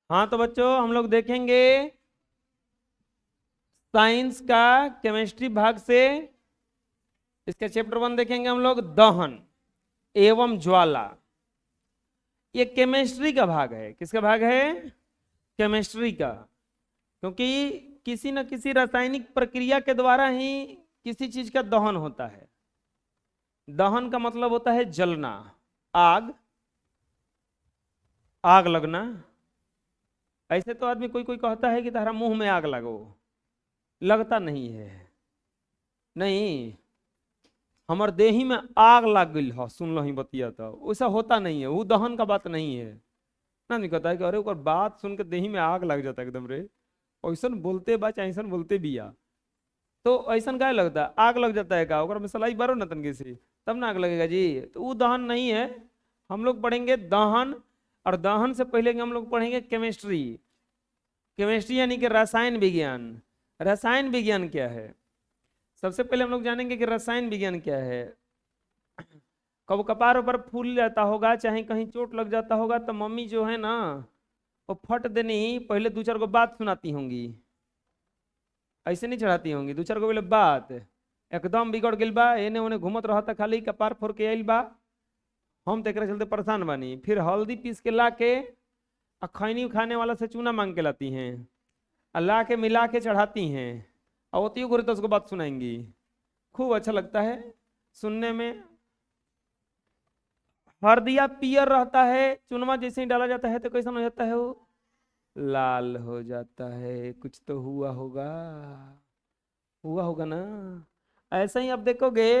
हाँ तो बच्चों हम लोग देखेंगे साइंस का केमिस्ट्री भाग से इसका चैप्टर 1 देखेंगे हम लोग, दहन एवं ज्वाला। ये केमिस्ट्री का भाग है। किसका भाग है? केमिस्ट्री का। क्योंकि किसी न किसी रासायनिक प्रक्रिया के द्वारा ही किसी चीज का दहन होता है। दहन का मतलब होता है जलना, आग, आग लगना। ऐसे तो आदमी कोई कोई कहता है कि तारा मुंह में आग लगो, लगता नहीं है। नहीं, हमार देही में आग लग गई है, सुन लो ही बतिया तो वैसा होता नहीं है, वो दहन का बात नहीं है ना। नहीं कहता है कि अरे ओकर बात सुन के देही में आग लग जाता है एकदम रे। ऐसा बोलते बा चाहे ऐसा बोलते भी आ, तो ऐसा क्या लगता है? आग लग जाता है का ओकर में सलाई बारो न तनके से, तब ना आग लगेगा जी। तो वो दहन नहीं है। हम लोग पढ़ेंगे दहन, और दहन से पहले हम लोग पढ़ेंगे केमिस्ट्री। केमिस्ट्री यानी कि रसायन विज्ञान। रसायन विज्ञान क्या है? सबसे पहले हम लोग जानेंगे कि रसायन विज्ञान क्या है। कब कपार पर फूल जाता होगा, चाहे कहीं चोट लग जाता होगा, तो मम्मी जो है ना वो फट देनी पहले दो चार गो बात सुनाती होंगी। ऐसे नहीं चढ़ाती होंगी, दो चार गो बोले बात एकदम बिगड़ गई बा, एने ओने घूमत रहता खाली, कपार फोड़ के आइल बा, हम तो एकरा चलते परेशान बानी। फिर हल्दी पीस के ला के खैनी खाने वाला से चूना मांग के लाती हैं, ला के मिला के चढ़ाती हैं, और होती घुरे तो उसको बात सुनाएंगी। खूब अच्छा लगता है सुनने में। हरदिया पियर रहता है, चुनमा जैसे ही डाला जाता है तो कैसा हो जाता है? वो लाल हो जाता है। कुछ तो हुआ होगा, हुआ होगा ना। ऐसा ही आप देखोगे,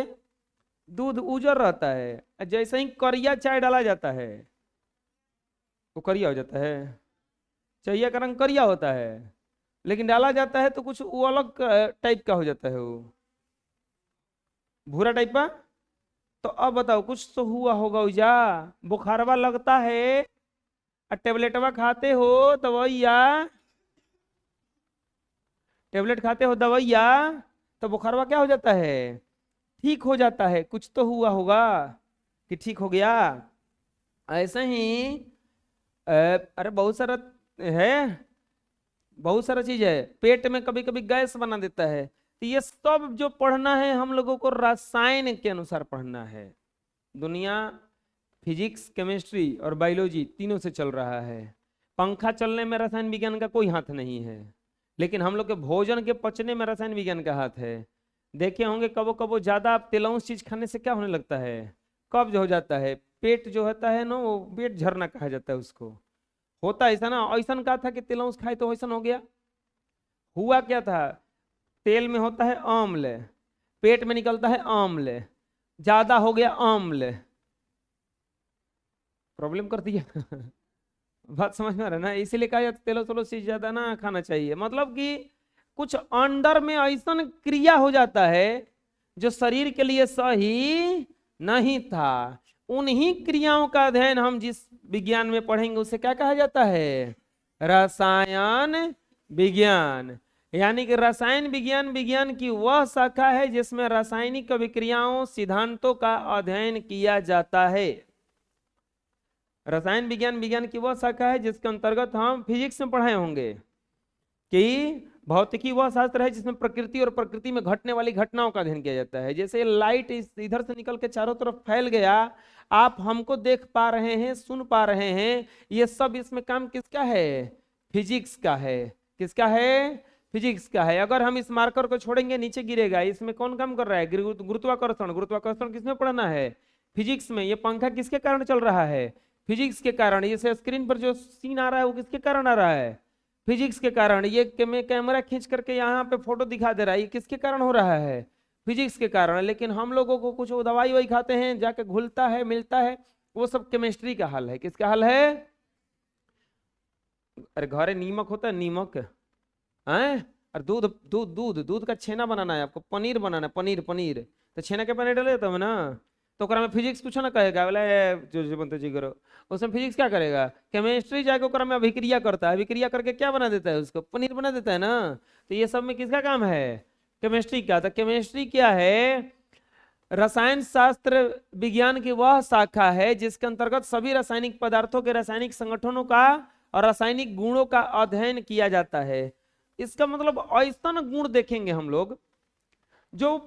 दूध उजर रहता है, जैसे ही करिया चाय डाला जाता है वो करिया हो जाता है। चाहिए का रंग करिया होता है, लेकिन डाला जाता है तो कुछ वो अलग टाइप का हो जाता है, वो भूरा टाइप का। तो अब बताओ, कुछ तो हुआ होगा उजा, बुखारवा लगता है, और टेबलेटवा खाते हो दवाइया, टेबलेट खाते हो दवाइया, तो बुखारवा क्या हो जाता है? ठीक हो जाता है। कुछ तो हुआ होगा कि ठीक हो गया। ऐसे ही अरे बहुत सारा है, बहुत सारा चीज है। पेट में कभी कभी गैस बना देता है। तो ये सब जो पढ़ना है हम लोगों को रसायन के अनुसार पढ़ना है। दुनिया फिजिक्स, केमिस्ट्री और बायोलॉजी तीनों से चल रहा है। पंखा चलने में रसायन विज्ञान का कोई हाथ नहीं है, लेकिन हम लोग के भोजन के पचने में रसायन विज्ञान का हाथ है। देखे होंगे कबो कबो ज्यादा तेलौस चीज खाने से क्या होने लगता है? कब्ज हो जाता है। पेट जो होता है ना, वो पेट झरना कहा जाता है उसको। होता ऐसा ना, ऐसा कहा था कि तेलौस खाए तो ऐसा हो गया। हुआ क्या था? तेल में होता है आम्ल, पेट में निकलता है आम्ल, ज्यादा हो गया आम्ल, प्रॉब्लम कर दिया। बात समझ में आ रहा है ना? इसीलिए कहा जाता है तेलो तेलो चीज ज्यादा ना खाना चाहिए। मतलब कि कुछ अंदर में ऐसा क्रिया हो जाता है जो शरीर के लिए सही नहीं था। उन्हीं क्रियाओं का अध्ययन हम जिस विज्ञान में पढ़ेंगे उसे क्या कहा जाता है? रसायन विज्ञान। यानी कि रसायन विज्ञान विज्ञान की वह शाखा है जिसमें रासायनिक अभिक्रियाओं, सिद्धांतों का अध्ययन किया जाता है। रसायन विज्ञान विज्ञान की वह शाखा है जिसके अंतर्गत हम फिजिक्स में पढ़ाए होंगे कि भौतिकी वह शास्त्र है जिसमें प्रकृति और प्रकृति में घटने वाली घटनाओं का अध्ययन किया जाता है। जैसे लाइट इधर से निकल के चारों तरफ फैल गया, आप हमको देख पा रहे हैं, सुन पा रहे हैं, ये सब इसमें काम किसका है? फिजिक्स का है। किसका है? फिजिक्स का है। अगर हम इस मार्कर को छोड़ेंगे नीचे गिरेगा, इसमें कौन काम कर रहा है? गुरुत्वाकर्षण। गुरुत्वाकर्षण किसमें पढ़ना है? फिजिक्स में। ये पंखा किसके कारण चल रहा है? फिजिक्स के कारण। ये स्क्रीन पर जो सीन आ रहा है वो किसके कारण आ रहा है? फिजिक्स के कारण। ये कैमरा खींच करके यहाँ पे फोटो दिखा दे रहा है, ये किसके कारण हो रहा है? फिजिक्स के कारण। लेकिन हम लोगों को कुछ वो दवाई वही खाते हैं, जाके घुलता है, मिलता है, वो सब केमिस्ट्री का हल है। किसका हल है? अरे घरे नीमक होता है, नीमक है। और दूध दूध दूध दूध का छेना बनाना है आपको, पनीर बनाना है, पनीर पनीर। तो छेना के पनीर डाले जाता है ना, तो ओकरा में फिजिक्स कुछ ना कहेगा, बोले जो जो बनते जी करो। उसमें फिजिक्स क्या करेगा? केमिस्ट्री जाके ओकरा में अभिक्रिया करता है, अभिक्रिया करके क्या बना देता है? उसको पनीर बना देता है ना। तो ये सब में किसका काम है? केमिस्ट्री का। तो केमिस्ट्री क्या है? रसायन शास्त्र विज्ञान की वह शाखा है जिसके अंतर्गत सभी रासायनिक पदार्थों के रासायनिक संगठनों का और रासायनिक गुणों का अध्ययन किया जाता है। इसका मतलब ऐसा ना गुण देखेंगे हम लोग जो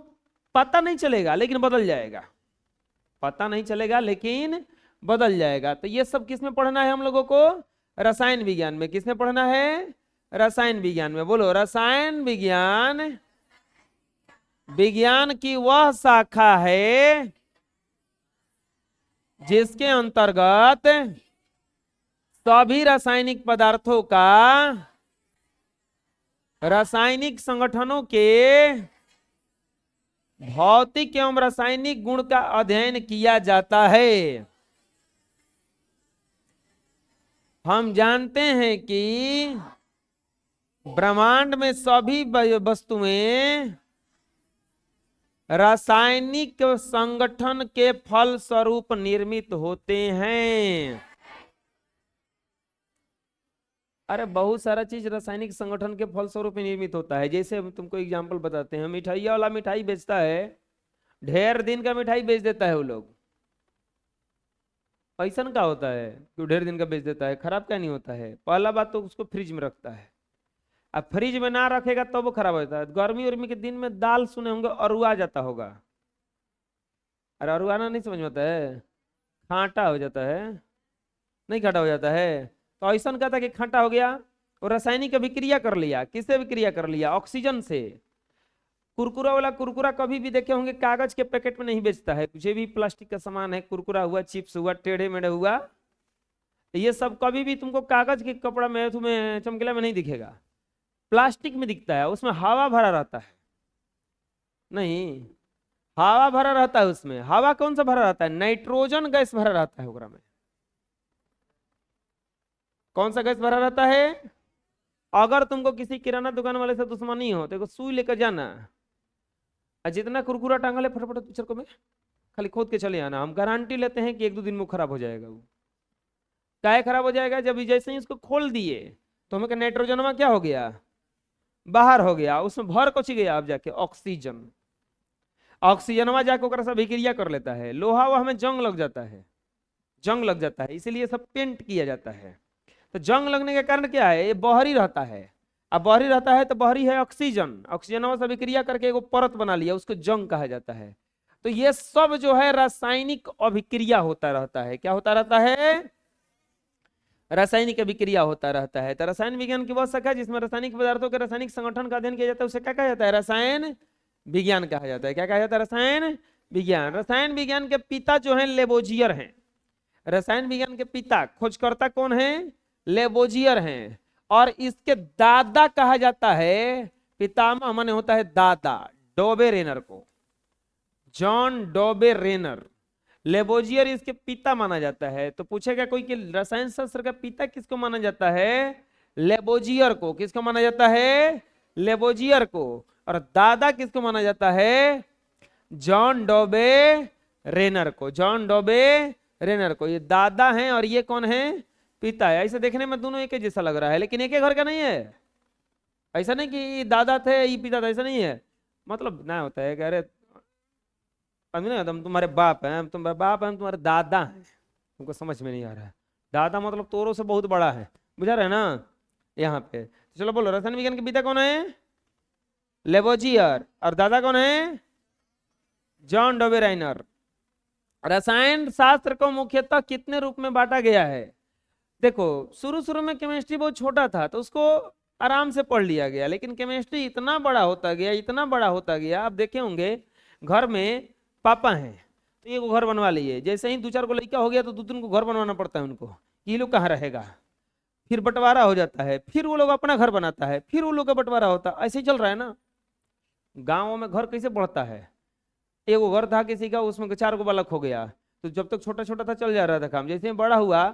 पता नहीं चलेगा लेकिन बदल जाएगा, पता नहीं चलेगा लेकिन बदल जाएगा। तो ये सब किसमें पढ़ना है हम लोगों को? रसायन विज्ञान में। किसमें पढ़ना है? रसायन विज्ञान में। बोलो, रसायन विज्ञान विज्ञान की वह शाखा है जिसके अंतर्गत सभी रासायनिक पदार्थों का रासायनिक संगठनों के भौतिक एवं रासायनिक गुण का अध्ययन किया जाता है। हम जानते हैं कि ब्रह्मांड में सभी वस्तुएं रासायनिक संगठन के फल स्वरूप निर्मित होते हैं। अरे बहुत सारा चीज रासायनिक संगठन के फल स्वरूप निर्मित होता है। जैसे हम तुमको एग्जांपल बताते हैं, मिठाई वाला मिठाई बेचता है, ढेर दिन का मिठाई बेच देता है वो लोग। ऐसा का होता है कि ढेर दिन का बेच देता है, खराब क्या नहीं होता है? पहला बात तो उसको फ्रिज में रखता है, अब फ्रिज में ना रखेगा तो वो खराब होता है। गर्मी उर्मी के दिन में दाल सुने होंगे अरुआ जाता होगा। अरे अरुआना नहीं समझ में आता है? खाटा हो जाता है, नहीं खाटा हो जाता है। तो ऐसा कहता कि खाटा हो गया, और रासायनिक अभिक्रिया कर लिया। किससे अभिक्रिया कर लिया? ऑक्सीजन से। कुरकुरा वाला कुरकुरा कभी भी देखे होंगे कागज के पैकेट में नहीं बेचता है, कुछ भी प्लास्टिक का सामान है, कुरकुरा हुआ, चिप्स हुआ, टेढ़े मेढ़े हुआ, ये सब कभी भी तुमको कागज के कपड़ा में तुम्हें चमकीला में नहीं दिखेगा, प्लास्टिक में दिखता है। उसमें हवा भरा रहता है, नहीं हवा भरा रहता है उसमें। हवा कौन सा भरा रहता है? नाइट्रोजन गैस भरा रहता है ओकरा में। कौन सा गैस भरा रहता है? अगर तुमको किसी किराना दुकान वाले से दुश्मनी हो तो सुई लेकर जाना, जितना कुरकुरा टांगल है फटाफट पिक्चर में खाली खोद के चले आना। हम गारंटी लेते हैं कि 1-2 दिन में खराब हो जाएगा। वो क्या खराब हो जाएगा? जब जैसे ही इसको खोल दिए तो हमें नाइट्रोजन क्या हो गया? बाहर हो गया। उसमें भर कुछ गया अब जाके ऑक्सीजन। ऑक्सीजनवा जाके ओकरा से अभिक्रिया कर लेता है, लोहा वो हमें जंग लग जाता है, जंग लग जाता है, इसीलिए सब पेंट किया जाता है। तो जंग लगने के कारण क्या है? ये बहरी रहता है। अब बहरी रहता है तो बहरी है ऑक्सीजन, ऑक्सीजन से अभिक्रिया करके एगो परत बना लिया, उसको जंग कहा जाता है। तो ये सब जो है रासायनिक अभिक्रिया होता रहता है। क्या होता रहता है? रासायनिक अभिक्रिया होता रहता है। तो रसायन विज्ञान की वह शाखा जिसमें रासायनिक पदार्थों के रासायनिक संगठन का अध्ययन किया जाता है, उसे क्या कहा जाता है? रसायन विज्ञान कहा जाता है। क्या कहा जाता है? रसायन विज्ञान। रसायन विज्ञान के पिता जो है लेबोजियर हैं। रसायन विज्ञान के पिता खोजकर्ता कौन है? लेबोजियर हैं। और इसके दादा कहा जाता है, पितामह माने होता है दादा, डोबे रेनर को, जॉन डोबे रेनर। लेबोजियर इसके पिता माना जाता है। तो पूछेगा कोई कि रसायन शास्त्र का पिता किसको माना जाता है? लेबोजियर को। किसको माना जाता है? लेबोजियर को। और दादा किसको माना जाता है? जॉन डोबे रेनर को। जॉन डोबे रेनर को ये दादा हैं और ये कौन है? पिता है। ऐसे देखने में दोनों एक जैसा लग रहा है, लेकिन एक ही घर का नहीं है। ऐसा नहीं कि दादा थे ये पिता था, ऐसा नहीं है। मतलब ना होता है कि अरे हम तुम्हारे बाप हैं, तुम्हारे बाप हैं, हम तुम्हारे दादा हैं। तुमको समझ में नहीं आ रहा है? दादा मतलब तोरों से बहुत बड़ा है, बुझा रहे ना यहाँ पे। तो चलो बोलो, रसायन विज्ञान के पिता कौन है? लेबोजियर। और दादा कौन है? जॉन डोबे रेनर। रसायन शास्त्र को मुख्यतः कितने रूप में बांटा गया है? देखो, शुरू में केमिस्ट्री बहुत छोटा था तो उसको आराम से पढ़ लिया गया, लेकिन केमिस्ट्री इतना बड़ा होता गया, इतना बड़ा होता गया। आप देखे होंगे घर में पापा हैं तो ये घर बनवा लिए, जैसे ही 2-4 को लड़का हो गया तो 2-3 को घर बनवाना पड़ता है उनको, ये लोग कहाँ रहेगा। फिर बंटवारा हो जाता है, फिर वो लोग अपना घर बनाता है, फिर वो लोग का बंटवारा होता है। ऐसे ही चल रहा है ना। गाँव में घर कैसे बढ़ता है? एगो घर था किसी का, उसमें 4 गो बालक हो गया, तो जब तक छोटा छोटा था चल जा रहा था काम। जैसे ही बड़ा हुआ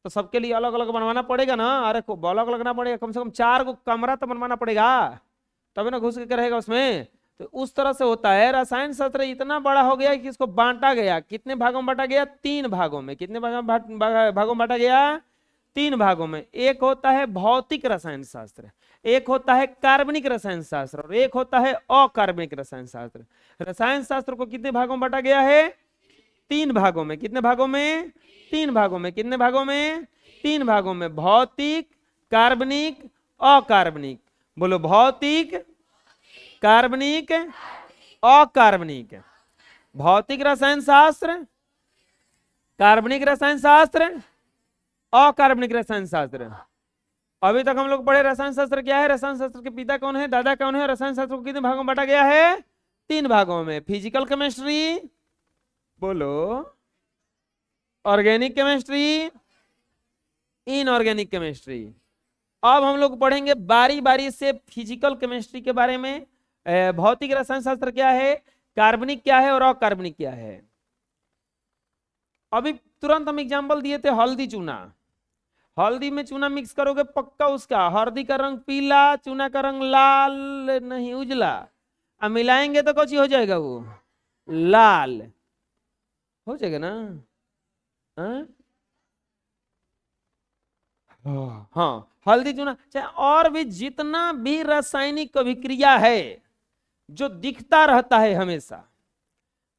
तो सबके लिए अलग अलग बनवाना पड़ेगा ना। अरे अलग अलग ना पड़ेगा, कम से कम 4 गो कमरा तो बनवाना पड़ेगा, तभी ना घुस के रहेगा उसमें। तो उस तरह से होता है। रसायन शास्त्र इतना बड़ा हो गया कि इसको बांटा गया। कितने भागों में बांटा गया? 3 भागों में। कितने भागों में बांटा गया? 3 भागों में। एक होता है भौतिक रसायन शास्त्र, एक होता है कार्बनिक रसायन शास्त्र, और एक होता है अकार्बनिक रसायन शास्त्र। रसायन शास्त्र को कितने भागों में बांटा गया है? 3 भागों में। कितने भागों में? 3 भागों में। कितने भागों में? 3 भागों में, भौतिक, कार्बनिक, अकार्बनिक। बोलो, भौतिक, कार्बनिक, अकार्बनिक। भौतिक रसायन शास्त्र, कार्बनिक रसायन शास्त्र, अकार्बनिक रसायन शास्त्र। अभी तक हम लोग पढ़े रसायन शास्त्र क्या है, रसायन शास्त्र के पिता कौन है, दादा कौन है। रसायन शास्त्र को कितने भागों में बांटा गया है, 3 भागों में। फिजिकल केमिस्ट्री, बोलो, ऑर्गेनिक केमिस्ट्री, इनऑर्गेनिक केमिस्ट्री। अब हम लोग पढ़ेंगे बारी बारी से फिजिकल केमिस्ट्री के बारे में। भौतिक रसायन शास्त्र क्या है, कार्बनिक क्या है और अकार्बनिक क्या है। अभी तुरंत हम एग्जाम्पल दिए थे हल्दी चूना। हल्दी में चूना मिक्स करोगे पक्का उसका हल्दी का रंग पीला, चूना का रंग लाल नहीं उजला, अब मिलाएंगे तो कौन हो जाएगा, वो लाल हो जाएगा ना। हाँ, हल्दी चूना चाहे और भी जितना भी रासायनिक अभिक्रिया है जो दिखता रहता है हमेशा,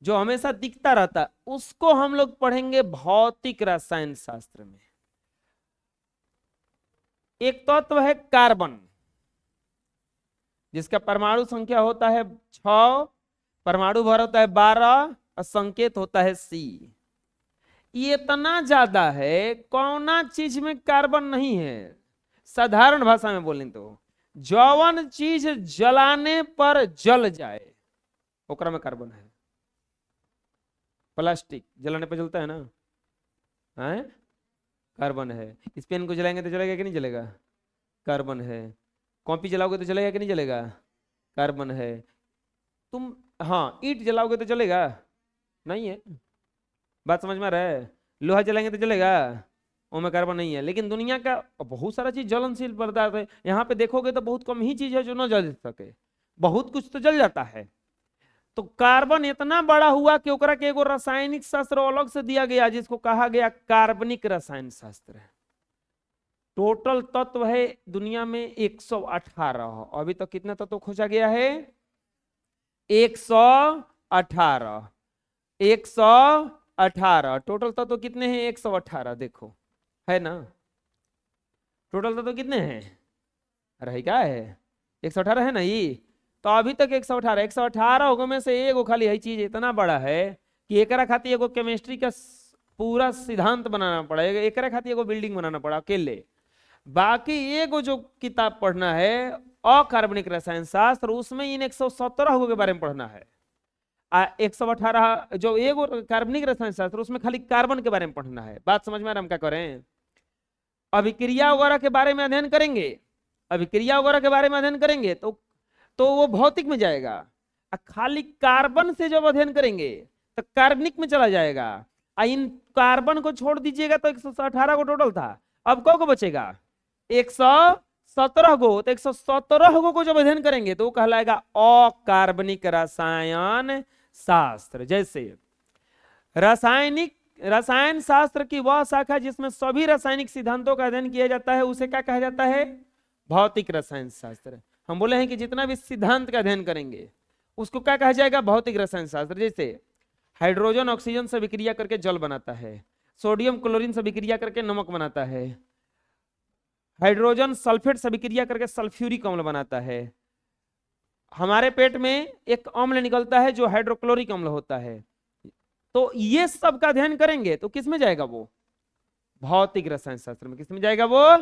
जो हमेशा दिखता रहता है, उसको हम लोग पढ़ेंगे भौतिक रसायन शास्त्र में। एक तत्व है कार्बन, जिसका परमाणु संख्या होता है 6, परमाणु भर होता है 12 और संकेत होता है C। ये इतना ज्यादा है, कौना चीज में कार्बन नहीं है। साधारण भाषा में बोलें तो जौवन चीज जलाने पर जल जाए ओकरा में कार्बन है। प्लास्टिक जलाने पर जलता है ना, है कार्बन है। इस पेन को जलाएंगे तो जलेगा कि नहीं जलेगा, कार्बन है। कॉपी जलाओगे तो जलेगा कि नहीं जलेगा, कार्बन है। तुम हाँ ईंट जलाओगे तो जलेगा नहीं है, बात समझ में आ रहा है। लोहा जलाएंगे तो जलेगा, उसमें कार्बन नहीं है। लेकिन दुनिया का बहुत सारा चीज ज्वलनशील पदार्थ है, यहाँ पे देखोगे तो बहुत कम ही चीज है जो न जल सके, बहुत कुछ तो जल जाता है। तो कार्बन इतना बड़ा हुआ कि ओकरा के एगो रासायनिक शास्त्र अलग से दिया गया जिसको कहा गया कार्बनिक रसायन शास्त्र। टोटल तत्व है दुनिया में 118। अभी तक कितना तत्व खोजा गया है, 118। 118 टोटल तत्व कितने हैं, 118। देखो है ना, टोटल तत्व कितने हैं, अरे क्या है 118 है ना। ये तो अभी तक 118 में से एगो खाली है चीज इतना बड़ा है कि एकरा खातिर एगो केमिस्ट्री का पूरा सिद्धांत बनाना पड़ेगा, एकरा खातिर एगो बिल्डिंग बनाना पड़ा अकेले। बाकी एगो जो किताब पढ़ना है अकार्बनिक रसायन शास्त्र, उसमें इन 117 के बारे में पढ़ना है। 118 जो एगो कार्बनिक रसायन शास्त्र उसमें खाली कार्बन के बारे में पढ़ना है। बात समझ में आ रहा है, हम क्या करें। अभिक्रिया वगैरह के बारे में अध्ययन करेंगे, अभिक्रिया वगैरह के बारे में अध्ययन करेंगे तो वो भौतिक में जाएगा। खाली कार्बन से जब अध्ययन करेंगे तो कार्बनिक में चला जाएगा। इन कार्बन को छोड़ दीजिएगा तो 118 को टोटल था, अब को बचेगा 117 गो। तो 117 गो को जब अध्ययन करेंगे तो वो कहलाएगा अकार्बनिक रसायन शास्त्र। जैसे रसायन शास्त्र की वह शाखा जिसमें सभी रासायनिक सिद्धांतों का अध्ययन किया जाता है उसे क्या कहा जाता है, भौतिक रसायन शास्त्र। हम बोले हैं कि जितना भी सिद्धांत का अध्ययन करेंगे उसको क्या कहा जाएगा, भौतिक रसायन शास्त्र। जैसे हाइड्रोजन ऑक्सीजन से विक्रिया करके जल बनाता है, सोडियम क्लोरीन से विक्रिया करके नमक बनाता है, हाइड्रोजन सल्फेट से विक्रिया करके सल्फ्यूरिक अम्ल बनाता है। हमारे पेट में एक अम्ल निकलता है जो हाइड्रोक्लोरिक अम्ल होता है। तो ये सब का अध्ययन करेंगे तो किस में जाएगा, वो भौतिक रसायन शास्त्र में। किस में जाएगा, वो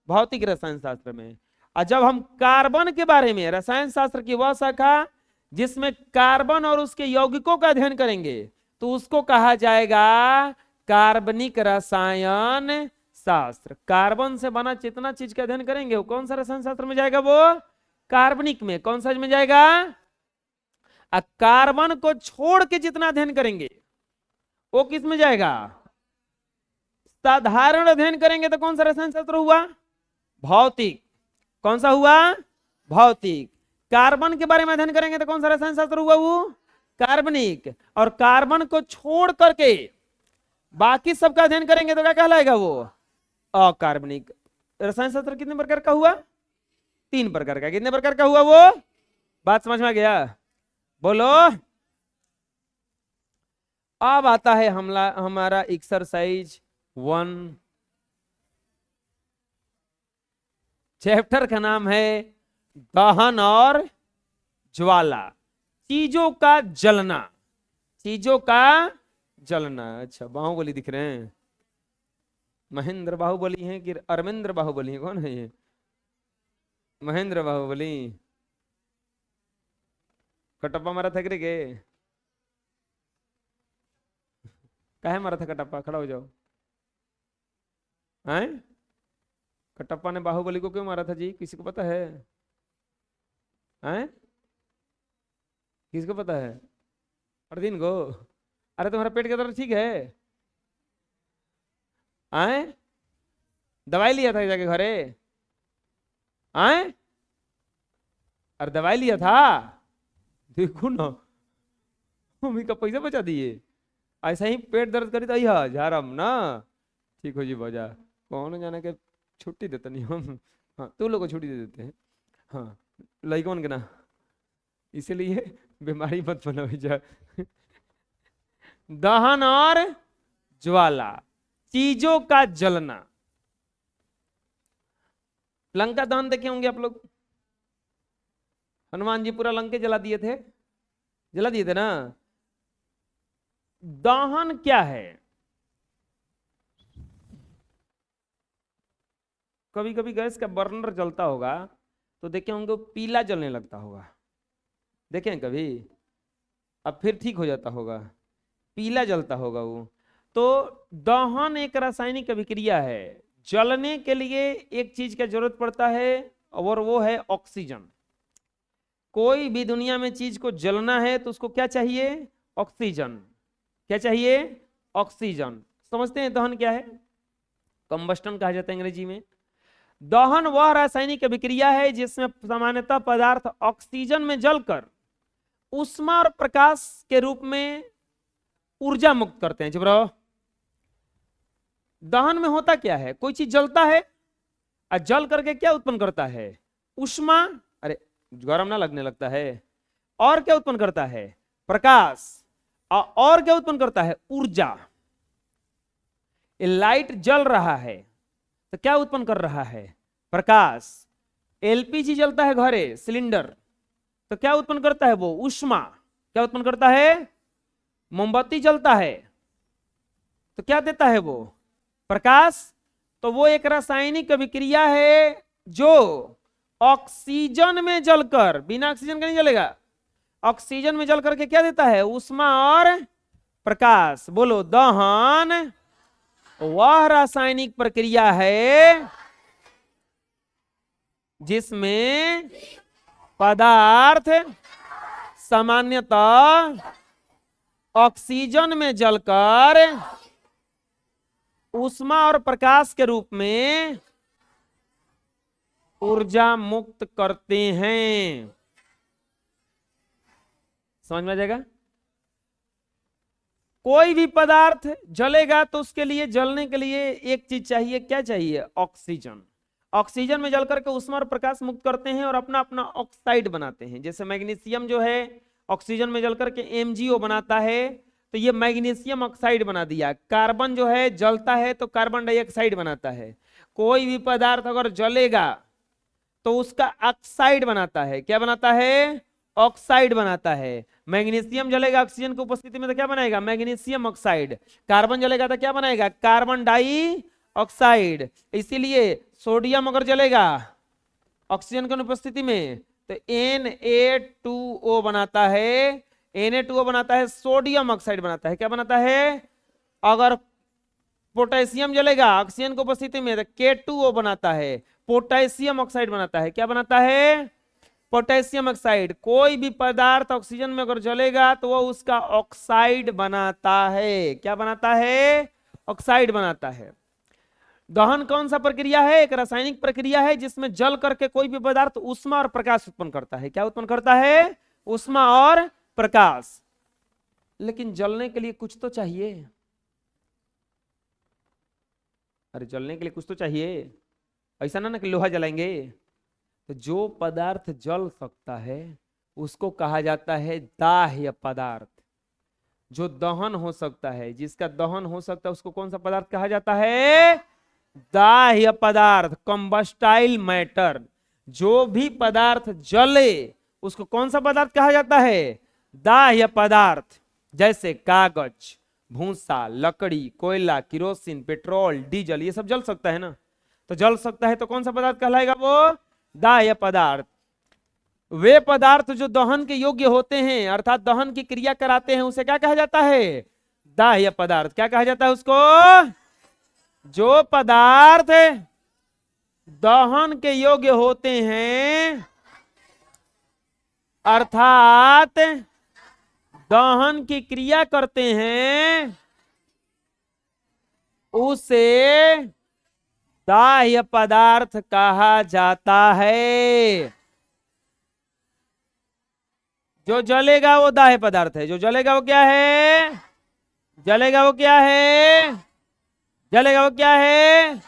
भौतिक रसायन शास्त्र में। और जब हम कार्बन के बारे में, रसायन शास्त्र की वह शाखा जिसमें कार्बन और उसके यौगिकों का अध्ययन करेंगे तो उसको कहा जाएगा कार्बनिक रसायन शास्त्र। कार्बन से बना जितना चीज का अध्ययन करेंगे वो कौन सा रसायन शास्त्र में जाएगा, वो कार्बनिक में। कौन सा में जाएगा, कार्बन को छोड़ के जितना अध्ययन करेंगे वो किस में जाएगा, साधारण अध्ययन करेंगे तो कौन सा रसायन शास्त्र हुआ, भौतिक। कौन सा हुआ, भौतिक। कार्बन के बारे में अध्ययन करेंगे तो कौन सा रसायन शास्त्र हुआ, वो कार्बनिक। और कार्बन को छोड़ करके बाकी सबका अध्ययन करेंगे तो क्या कहलाएगा, वो अकार्बनिक। रसायन शास्त्र कितने प्रकार का हुआ, 3 प्रकार का। कितने प्रकार का हुआ, वो बात समझ में आ गया, बोलो। अब आता है हमारा एक्सरसाइज 1 चैप्टर का नाम है दहन और ज्वाला, चीजों का जलना, चीजों का जलना। अच्छा, बाहुबली दिख रहे हैं, महेंद्र बाहुबली हैं कि अरविंद्र बाहुबली हैं, कौन है ये? महेंद्र बाहुबली। कटप्पा मारा था के काहे मारा था कटप्पा? खड़ा हो जाओ। हैं? कटप्पा ने बाहुबली को क्यों मारा था जी, किसी को पता है? हैं? किसको पता है? अर्जुन को? अरे तुम्हारा पेट का दर्द ठीक है? आए? दवाई लिया था जाके घरे? आए? अरे दवाई लिया था, देखो ना, मम्मी का पैसा बचा दिए। ऐसा ही पेट दर्द करी तो यह झारम ना ठीक हो जी बजा, कौन जाने के छुट्टी देते नहीं हम। हाँ, तू लोग को छुट्टी दे देते हैं। हाँ, लइकन के ना, इसीलिए बीमारी मत बनाओ जा। दहन और ज्वाला, चीजों का जलना। लंका दहन देखे होंगे आप लोग, हनुमान जी पूरा लंके जला दिए थे, जला दिए थे ना। दहन क्या है? कभी कभी गैस का बर्नर जलता होगा तो देखे होंगे पीला जलने लगता होगा, देखें कभी? अब फिर ठीक हो जाता होगा, पीला जलता होगा वो। तो दहन एक रासायनिक अभिक्रिया है, जलने के लिए एक चीज की जरूरत पड़ता है और वो है ऑक्सीजन। कोई भी दुनिया में चीज को जलना है तो उसको क्या चाहिए? ऑक्सीजन। क्या चाहिए? ऑक्सीजन। समझते हैं दहन क्या है? कंबस्टन कहा जाता है अंग्रेजी में। दहन वह रासायनिक अभिक्रिया है जिसमें सामान्यतः पदार्थ ऑक्सीजन में जलकर ऊष्मा और प्रकाश के रूप में ऊर्जा मुक्त करते हैं। चुप रहो। दहन में होता क्या है? कोई चीज जलता है और जल करके क्या उत्पन्न करता है? ऊष्मा, अरे गर्म ना लगने लगता है, और क्या उत्पन्न करता है? प्रकाश, और क्या उत्पन्न करता है? ऊर्जा। लाइट जल रहा है तो क्या उत्पन्न कर रहा है? प्रकाश। एलपीजी जलता है घरे, सिलेंडर, तो क्या उत्पन्न करता है? वो ऊष्मा। क्या उत्पन्न करता है? मोमबत्ती जलता है तो क्या देता है? वो प्रकाश। तो वो एक रासायनिक अभिक्रिया है जो ऑक्सीजन में जलकर, बिना ऑक्सीजन का नहीं जलेगा, ऑक्सीजन में जल करके क्या देता है? ऊष्मा और प्रकाश। बोलो, दहन वह रासायनिक प्रक्रिया है जिसमें पदार्थ सामान्यतः ऑक्सीजन में जलकर ऊष्मा और प्रकाश के रूप में ऊर्जा मुक्त करते हैं। समझ में आ जाएगा? कोई भी पदार्थ जलेगा तो उसके लिए, जलने के लिए एक चीज चाहिए। क्या चाहिए? ऑक्सीजन। ऑक्सीजन में जल करके ऊष्मा और प्रकाश मुक्त करते हैं और अपना अपना ऑक्साइड बनाते हैं। जैसे मैग्नीशियम जो है ऑक्सीजन में जल करके MgO बनाता है, तो ये मैग्नीशियम ऑक्साइड बना दिया। कार्बन जो है जलता है तो कार्बन डाइऑक्साइड बनाता है। कोई भी पदार्थ अगर जलेगा तो उसका ऑक्साइड बनाता है। क्या बनाता है? ऑक्साइड बनाता है। मैग्नीशियम जलेगा ऑक्सीजन की उपस्थिति में तो क्या बनाएगा? Magnesium oxide. कार्बन जलेगा तो क्या बनाएगा? Carbon dioxide. इसीलिए सोडियम अगर जलेगा ऑक्सीजन की अनुपस्थिति में तो Na2O बनाता है। Na2O बनाता है, सोडियम ऑक्साइड बनाता है। क्या बनाता है? अगर पोटेशियम जलेगा ऑक्सीजन की उपस्थिति में तो K2O बनाता है, पोटेशियम ऑक्साइड बनाता है। क्या बनाता है? Potassium oxide. कोई भी पदार्थ ऑक्सीजन में अगर जलेगा तो वह उसका ऑक्साइड बनाता है। क्या बनाता है? ऑक्साइड बनाता है। दहन कौन सा प्रक्रिया है? एक रासायनिक प्रक्रिया है जिसमें जल करके कोई भी पदार्थ ऊष्मा और प्रकाश उत्पन्न करता है। क्या उत्पन्न करता है? ऊष्मा और प्रकाश। लेकिन जलने के लिए कुछ तो चाहिए। अरे जलने के लिए कुछ तो चाहिए, ऐसा ना कि लोहा जलाएंगे। तो जो पदार्थ जल सकता है उसको कहा जाता है दाह्य पदार्थ। जो दहन हो सकता है, जिसका दहन हो सकता है, उसको कौन सा पदार्थ कहा जाता है? दाह्य पदार्थ, कंबस्टाइल मैटर, जो भी पदार्थ जले उसको कौन सा पदार्थ कहा जाता है? दाह्य पदार्थ। जैसे कागज, भूसा, लकड़ी, कोयला, किरोसिन, पेट्रोल, डीजल, ये सब जल सकता है ना, तो जल सकता है तो कौन सा पदार्थ कहलाएगा? वो दाह्य पदार्थ। वे पदार्थ जो दहन के योग्य होते हैं अर्थात दहन की क्रिया कराते हैं उसे क्या कहा जाता है? दाह्य पदार्थ। क्या कहा जाता है उसको? जो पदार्थ दहन के योग्य होते हैं अर्थात दहन की क्रिया करते हैं उसे दाह्य पदार्थ कहा जाता है। जो जलेगा वो दाह्य पदार्थ है। जो जलेगा वो क्या है? जलेगा वो क्या है? जलेगा वो क्या है?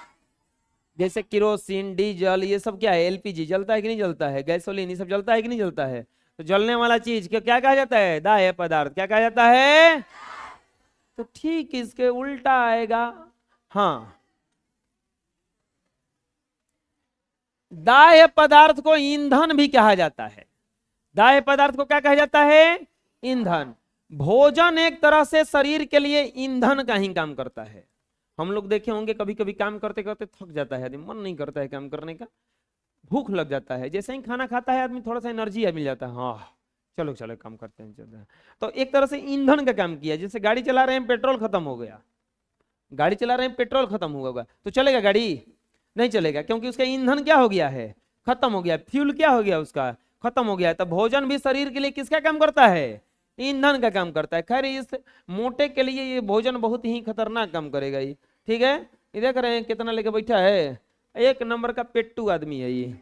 जैसे किरोसिन, डीजल, ये सब क्या है? एलपीजी जलता है कि नहीं जलता है? गैसोलीन, ये सब जलता है कि नहीं जलता है? तो जलने वाला चीज क्या कहा जाता है? दाह्य पदार्थ। क्या कहा जाता है? तो ठीक इसके उल्टा आएगा। हाँ, दाह्य पदार्थ को ईंधन भी कहा जाता है। दाह्य पदार्थ को क्या कहा जाता है? ईंधन। भोजन एक तरह से शरीर के लिए ईंधन का ही काम करता है। हम लोग देखे होंगे कभी कभी काम करते करते थक जाता है आदमी, मन नहीं करता है काम करने का, भूख लग जाता है, जैसे ही खाना खाता है आदमी थोड़ा सा एनर्जी मिल जाता है, हाँ चलो चलो काम करते हैं, चलते हैं। तो एक तरह से ईंधन का काम किया। जैसे गाड़ी चला रहे हैं, पेट्रोल खत्म हो गया, गाड़ी चला रहे हैं, पेट्रोल खत्म होगा तो चलेगा गाड़ी? नहीं चलेगा, क्योंकि उसका ईंधन क्या हो गया है? खत्म हो गया। फ्यूल क्या हो गया उसका? खत्म हो गया है। तो भोजन भी शरीर के लिए किसका काम करता है? ईंधन का काम करता है। खैर इस मोटे के लिए ये भोजन बहुत ही खतरनाक काम करेगा ये, ठीक है। ये देख रहे हैं कितना लेके बैठा है, एक नंबर का पेट्टू आदमी है ये।